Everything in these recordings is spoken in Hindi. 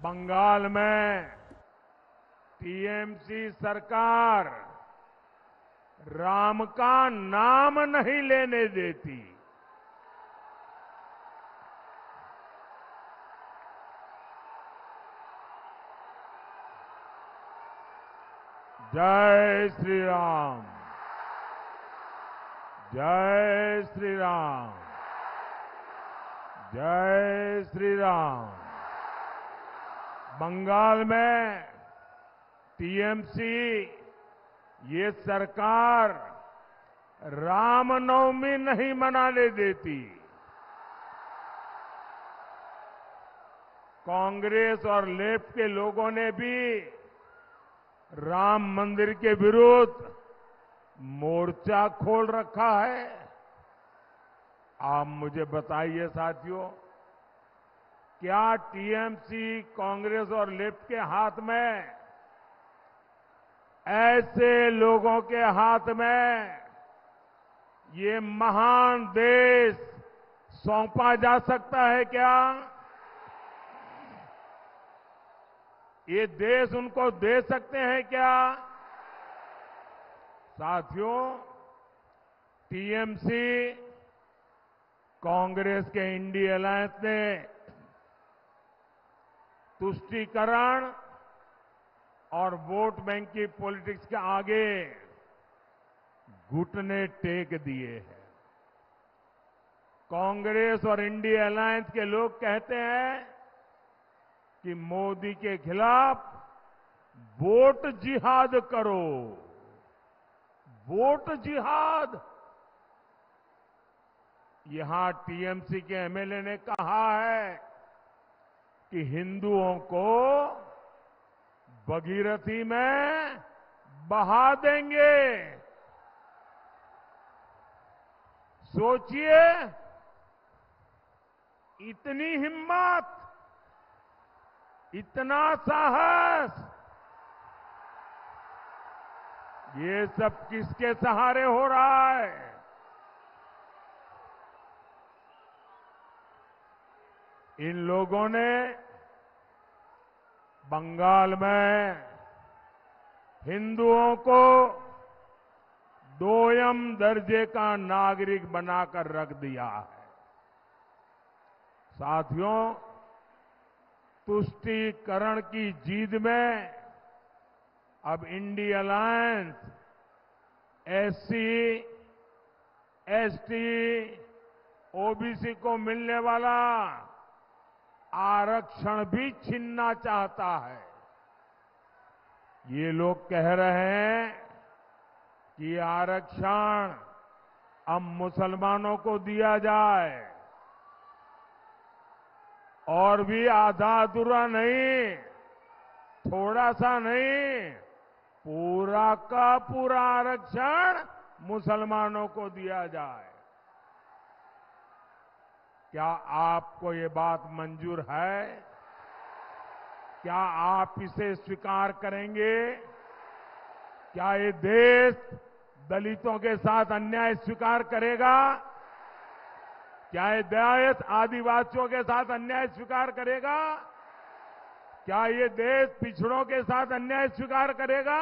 बंगाल में टीएमसी सरकार राम का नाम नहीं लेने देती। जय श्री राम, जय श्री राम, जय श्री राम। बंगाल में टीएमसी ये सरकार रामनवमी नहीं मनाने देती। कांग्रेस और लेफ्ट के लोगों ने भी राम मंदिर के विरुद्ध मोर्चा खोल रखा है। आप मुझे बताइए साथियों, क्या टीएमसी, कांग्रेस और लेफ्ट के हाथ में, ऐसे लोगों के हाथ में ये महान देश सौंपा जा सकता है क्या? ये देश उनको दे सकते हैं क्या? साथियों, टीएमसी, कांग्रेस के इंडी अलायंस ने तुष्टीकरण और वोट बैंक की पॉलिटिक्स के आगे घुटने टेक दिए हैं। कांग्रेस और इंडी अलायंस के लोग कहते हैं कि मोदी के खिलाफ वोट जिहाद करो, वोट जिहाद। यहां टीएमसी के एमएलए ने कहा है कि हिंदुओं को भगीरथी में बहा देंगे। सोचिए, इतनी हिम्मत, इतना साहस, ये सब किसके सहारे हो रहा है? इन लोगों ने बंगाल में हिंदुओं को दोयम दर्जे का नागरिक बनाकर रख दिया है। साथियों, तुष्टीकरण की जीद में अब INDI alliance SC, ST, OBC को मिलने वाला आरक्षण भी छीनना चाहता है। ये लोग कह रहे हैं कि आरक्षण अब मुसलमानों को दिया जाए, और भी आधा अधूरा नहीं, थोड़ा सा नहीं, पूरा का पूरा आरक्षण मुसलमानों को दिया जाए। क्या आपको ये बात मंजूर है? क्या आप इसे स्वीकार करेंगे? क्या ये देश दलितों के साथ अन्याय स्वीकार करेगा? क्या ये देश आदिवासियों के साथ अन्याय स्वीकार करेगा? क्या ये देश पिछड़ों के साथ अन्याय स्वीकार करेगा?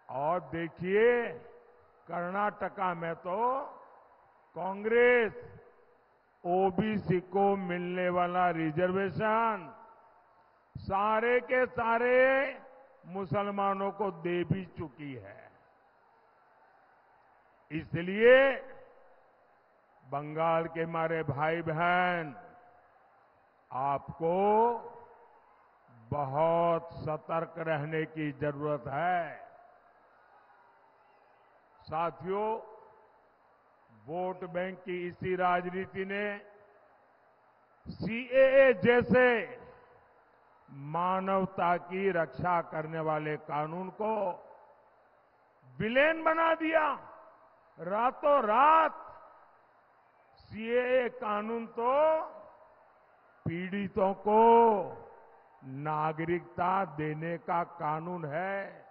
और देखिए, कर्नाटका में तो कांग्रेस ओबीसी को मिलने वाला रिजर्वेशन सारे के सारे मुसलमानों को दे भी चुकी है। इसलिए बंगाल के हमारे भाई बहन, आपको बहुत सतर्क रहने की जरूरत है। साथियों, वोट बैंक की इसी राजनीति ने सीएए जैसे मानवता की रक्षा करने वाले कानून को विलेन बना दिया। रातों रात सीएए कानून तो पीड़ितों को नागरिकता देने का कानून है।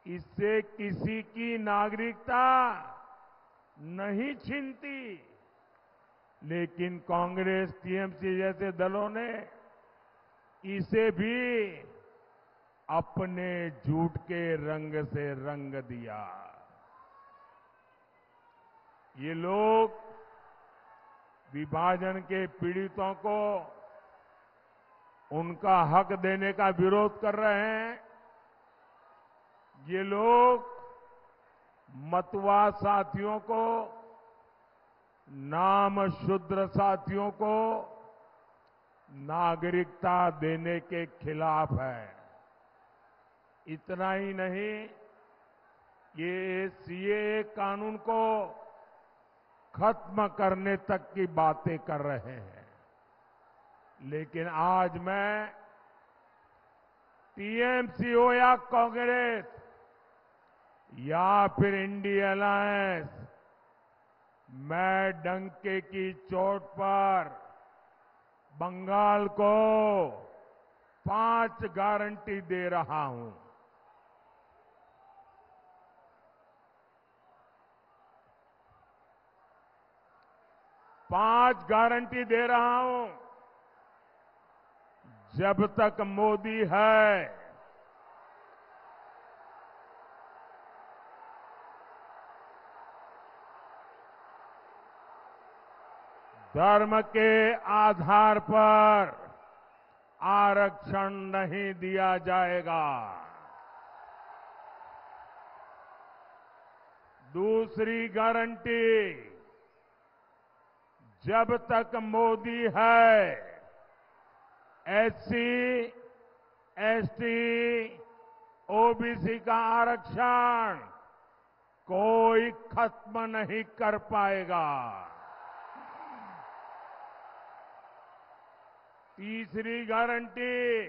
इससे किसी की नागरिकता नहीं छीनती, लेकिन कांग्रेस, टीएमसी जैसे दलों ने इसे भी अपने झूठ के रंग से रंग दिया। ये लोग विभाजन के पीड़ितों को उनका हक देने का विरोध कर रहे हैं। ये लोग मतवा साथियों को, नाम शूद्र साथियों को नागरिकता देने के खिलाफ है। इतना ही नहीं, ये सीएए कानून को खत्म करने तक की बातें कर रहे हैं। लेकिन आज मैं टीएमसी हो या कांग्रेस या फिर इंडिया अलायंस, मैं डंके की चोट पर बंगाल को 5 गारंटी दे रहा हूं। पांच गारंटी दे रहा हूं। जब तक मोदी है, धर्म के आधार पर आरक्षण नहीं दिया जाएगा। दूसरी गारंटी, जब तक मोदी है, एससी, एसटी, ओबीसी का आरक्षण कोई खत्म नहीं कर पाएगा। तीसरी गारंटी,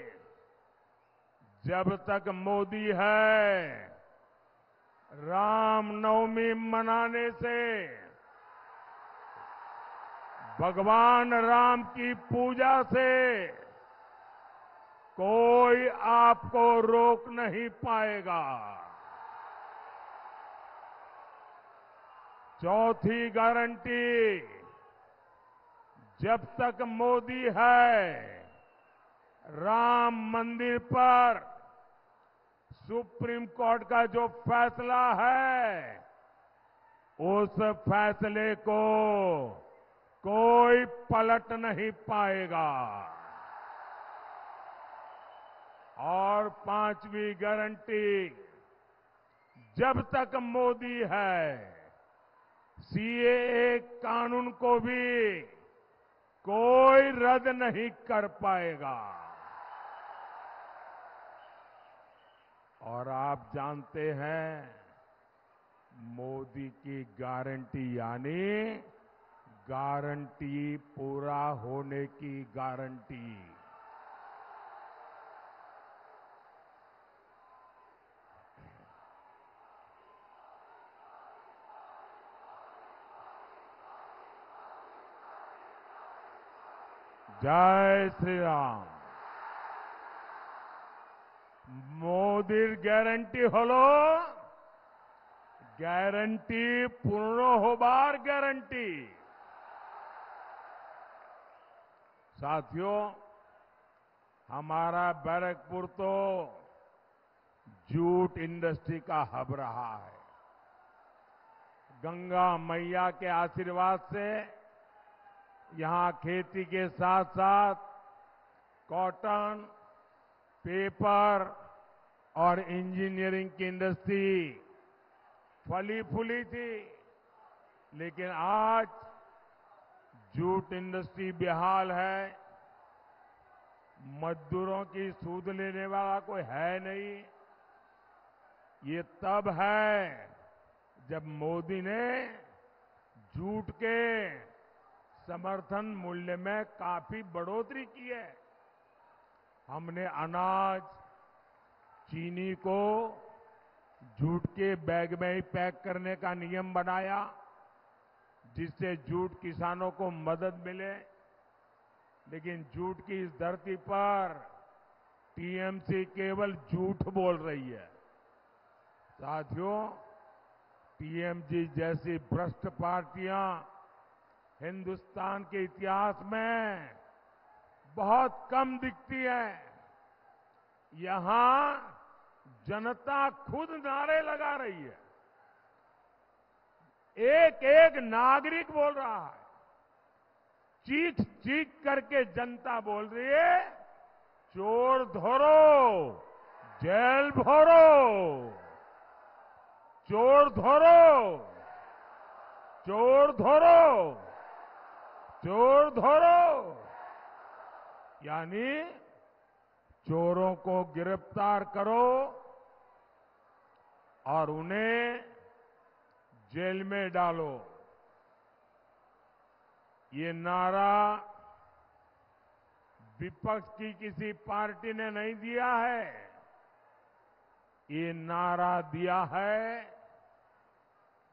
जब तक मोदी है, रामनवमी मनाने से, भगवान राम की पूजा से कोई आपको रोक नहीं पाएगा। चौथी गारंटी, जब तक मोदी है, राम मंदिर पर सुप्रीम कोर्ट का जो फैसला है, उस फैसले को कोई पलट नहीं पाएगा। और पांचवी गारंटी, जब तक मोदी है, सीएए कानून को भी कोई रद्द नहीं कर पाएगा। और आप जानते हैं, मोदी की गारंटी यानी गारंटी पूरा होने की गारंटी। जय श्री राम। मोदीर ग्यारंटी हलो ग्यारंटी पूर्ण होबार ग्यारंटी। साथियों, हमारा बैरकपुर तो जूट इंडस्ट्री का हब रहा है। गंगा मैया के आशीर्वाद से यहां खेती के साथ साथ कॉटन, पेपर और इंजीनियरिंग की इंडस्ट्री फली फूली थी। लेकिन आज जूट इंडस्ट्री बेहाल है। मजदूरों की सूद लेने वाला कोई है नहीं। ये तब है जब मोदी ने जूट के समर्थन मूल्य में काफी बढ़ोतरी की है। हमने अनाज, चीनी को जूट के बैग में ही पैक करने का नियम बनाया, जिससे जूट किसानों को मदद मिले। लेकिन जूट की इस धरती पर टीएमसी केवल झूठ बोल रही है। साथियों, टीएमसी जैसी भ्रष्ट पार्टियां हिंदुस्तान के इतिहास में बहुत कम दिखती है। यहां जनता खुद नारे लगा रही है। एक एक नागरिक बोल रहा है। चीख चीख करके जनता बोल रही है, चोर धरो, जेल भरो, चोर धरो, चोर धरो, चोर धरो। यानी चोरों को गिरफ्तार करो और उन्हें जेल में डालो। ये नारा विपक्ष की किसी पार्टी ने नहीं दिया है। ये नारा दिया है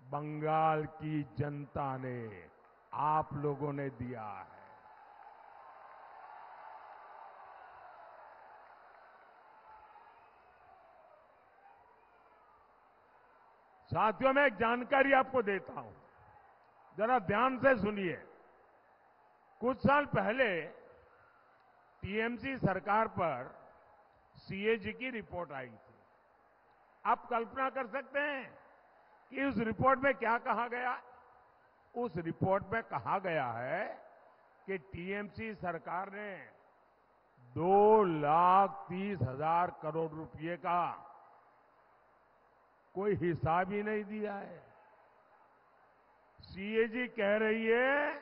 बंगाल की जनता ने, आप लोगों ने दिया है। साथियों, मैं एक जानकारी आपको देता हूं, जरा ध्यान से सुनिए। कुछ साल पहले टीएमसी सरकार पर सीएजी की रिपोर्ट आई थी। आप कल्पना कर सकते हैं कि उस रिपोर्ट में क्या कहा गया? उस रिपोर्ट में कहा गया है कि टीएमसी सरकार ने 2,30,000 करोड़ रुपए का कोई हिसाब ही नहीं दिया है। सीएजी कह रही है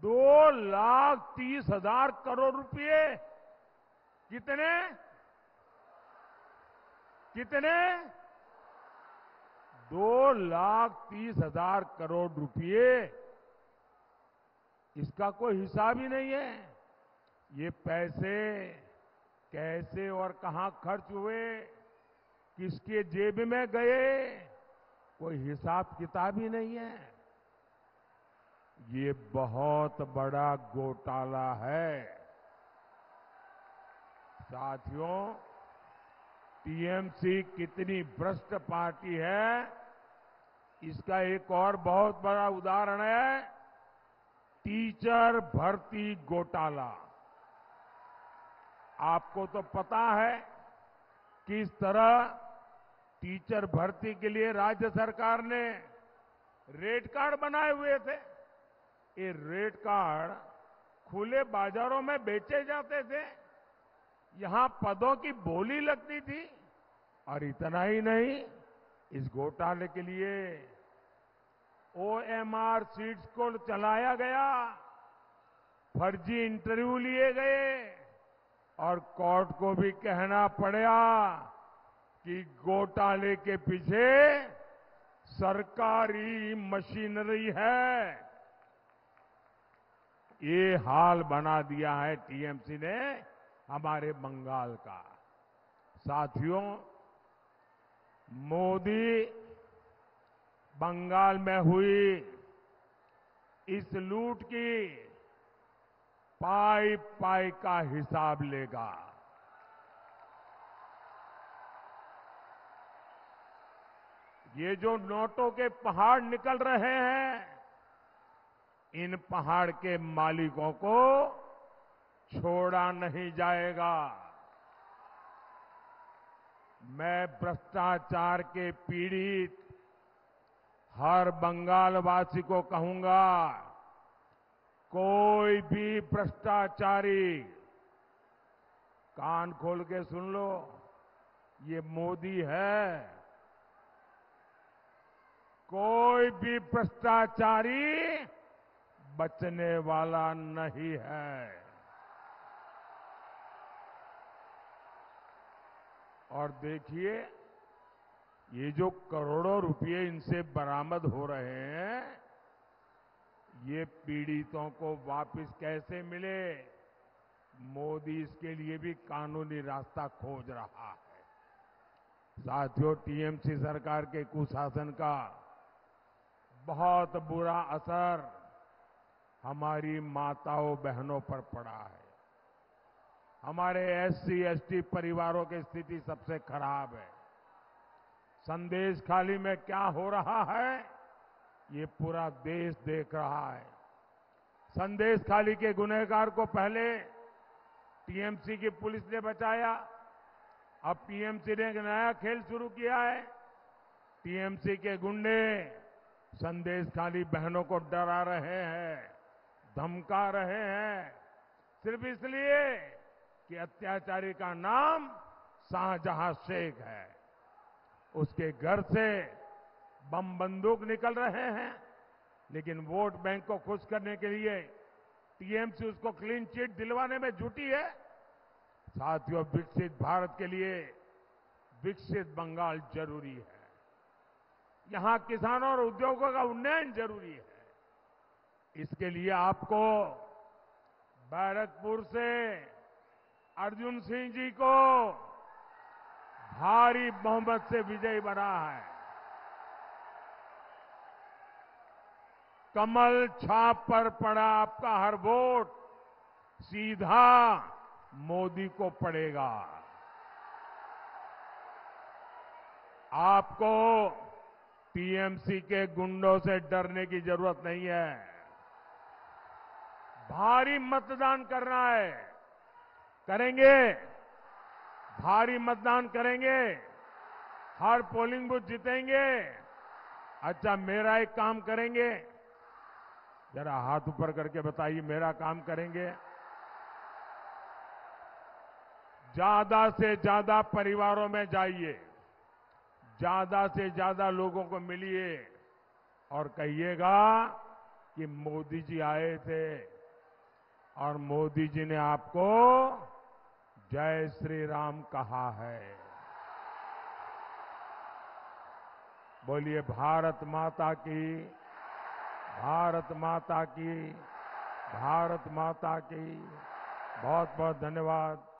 2,30,000 करोड़ रुपए। कितने कितने 2,30,000 करोड़ रुपए। इसका कोई हिसाब ही नहीं है। ये पैसे कैसे और कहां खर्च हुए, किसके जेब में गए, कोई हिसाब किताब ही नहीं है। ये बहुत बड़ा घोटाला है। साथियों, टीएमसी कितनी भ्रष्ट पार्टी है, इसका एक और बहुत बड़ा उदाहरण है टीचर भर्ती घोटाला। आपको तो पता है किस तरह टीचर भर्ती के लिए राज्य सरकार ने रेट कार्ड बनाए हुए थे। ये रेट कार्ड खुले बाजारों में बेचे जाते थे। यहां पदों की बोली लगती थी। और इतना ही नहीं, इस घोटाले के लिए ओएमआर सीट्स को चलाया गया, फर्जी इंटरव्यू लिए गए और कोर्ट को भी कहना पड़ा कि घोटाले के पीछे सरकारी मशीनरी है। ये हाल बना दिया है टीएमसी ने हमारे बंगाल का। साथियों, मोदी बंगाल में हुई इस लूट की पाई पाई का हिसाब लेगा। ये जो नोटों के पहाड़ निकल रहे हैं, इन पहाड़ के मालिकों को छोड़ा नहीं जाएगा। मैं भ्रष्टाचार के पीड़ित हर बंगालवासी को कहूंगा, कोई भी भ्रष्टाचारी, कान खोल के सुन लो, ये मोदी है। कोई भी भ्रष्टाचारी बचने वाला नहीं है। और देखिए, ये जो करोड़ों रुपए इनसे बरामद हो रहे हैं, ये पीड़ितों को वापस कैसे मिले, मोदी इसके लिए भी कानूनी रास्ता खोज रहा है। साथियों, टीएमसी सरकार के कुशासन का बहुत बुरा असर हमारी माताओं बहनों पर पड़ा है। हमारे एससी एसटी परिवारों की स्थिति सबसे खराब है। संदेश खाली में क्या हो रहा है, ये पूरा देश देख रहा है। संदेश खाली के गुनहगार को पहले टीएमसी की पुलिस ने बचाया, अब टीएमसी ने एक नया खेल शुरू किया है। टीएमसी के गुंडे संदेश खाली बहनों को डरा रहे हैं, धमका रहे हैं, सिर्फ इसलिए कि अत्याचारी का नाम शाहजहां शेख है। उसके घर से बम बंदूक निकल रहे हैं, लेकिन वोट बैंक को खुश करने के लिए टीएमसी उसको क्लीन चिट दिलवाने में जुटी है। साथियों, विकसित भारत के लिए विकसित बंगाल जरूरी है। यहां किसानों और उद्योगों का उन्नयन जरूरी है। इसके लिए आपको बैरकपुर से अर्जुन सिंह जी को भारी बहुमत से विजयी बना है। कमल छाप पर पड़ा आपका हर वोट सीधा मोदी को पड़ेगा। आपको टीएमसी के गुंडों से डरने की जरूरत नहीं है। भारी मतदान करना है, करेंगे, भारी मतदान करेंगे, हर पोलिंग बूथ जीतेंगे। अच्छा, मेरा एक काम करेंगे, जरा हाथ ऊपर करके बताइए, मेरा काम करेंगे। ज्यादा से ज्यादा परिवारों में जाइए, ज्यादा से ज्यादा लोगों को मिलिए और कहिएगा कि मोदी जी आए थे और मोदी जी ने आपको जय श्री राम कहा है। बोलिए भारत माता की, भारत माता की, भारत माता की। बहुत बहुत धन्यवाद।